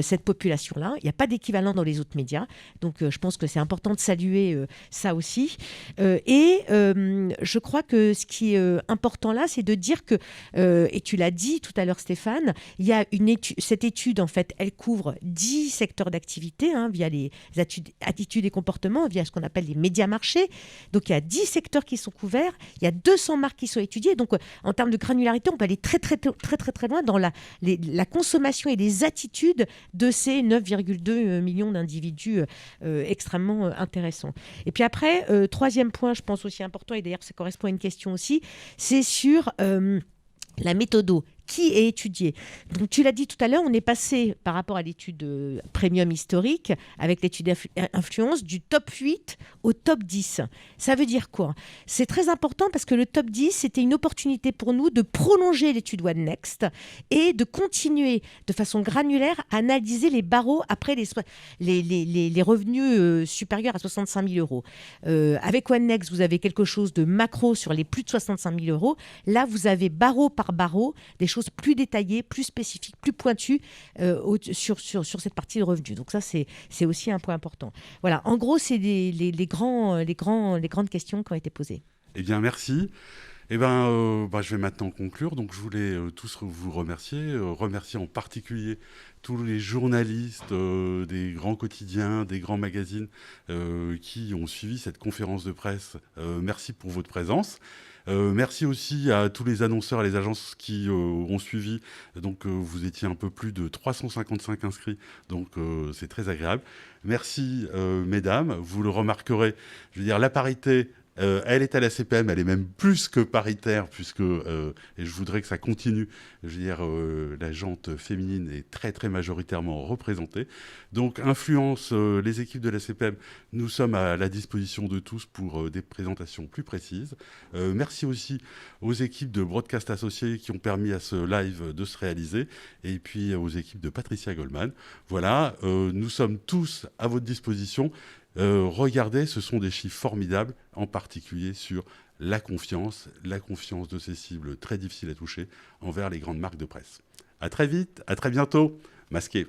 cette population-là. Il n'y a pas d'équivalent dans les autres médias. Donc, je pense que c'est important de saluer ça aussi. Je crois que ce qui est important là, c'est de dire que, et tu l'as dit tout à l'heure Stéphane, il y a cette étude, en fait, elle couvre 10 secteurs d'activité via les attitudes et comportements, via ce qu'on appelle les médias marchés. Donc, il y a 10 secteurs qui sont couverts, il y a 200 marques qui sont étudiées. Donc, en termes de granularité, on peut aller très, très, très, très, très, très loin dans la consommation et les attitudes de ces toucher 9,2 millions d'individus extrêmement intéressants. Et puis après, troisième point, je pense aussi important, et d'ailleurs ça correspond à une question aussi, c'est sur la méthodo. Qui est étudié. Donc, tu l'as dit tout à l'heure, on est passé par rapport à l'étude premium historique, avec l'étude influence, du top 8 au top 10. Ça veut dire quoi? C'est très important parce que le top 10, c'était une opportunité pour nous de prolonger l'étude One Next et de continuer de façon granulaire à analyser les barreaux après les revenus supérieurs à 65 000 euros. Avec One Next, vous avez quelque chose de macro sur les plus de 65 000 euros. Là, vous avez barreau par barreau des choses plus détaillées, plus spécifiques, plus pointues sur cette partie de revenus. Donc ça, c'est aussi un point important. Voilà, en gros, c'est les grandes questions qui ont été posées. Eh bien, merci. Je vais maintenant conclure. Donc, je voulais tous vous remercier. Remercier en particulier tous les journalistes des grands quotidiens, des grands magazines qui ont suivi cette conférence de presse. Merci pour votre présence. Merci aussi à tous les annonceurs et les agences qui ont suivi. Donc, vous étiez un peu plus de 355 inscrits. Donc, c'est très agréable. Merci, mesdames. Vous le remarquerez, je veux dire, la parité... elle est à la CPM, elle est même plus que paritaire, puisque, et je voudrais que ça continue, je veux dire, la gente féminine est très très majoritairement représentée. Donc, influence les équipes de la CPM, nous sommes à la disposition de tous pour des présentations plus précises. Merci aussi aux équipes de Broadcast Associés qui ont permis à ce live de se réaliser, et puis aux équipes de Patricia Goldman. Voilà, nous sommes tous à votre disposition. Regardez, ce sont des chiffres formidables, en particulier sur la confiance de ces cibles très difficiles à toucher envers les grandes marques de presse. À très vite, à très bientôt, masqué.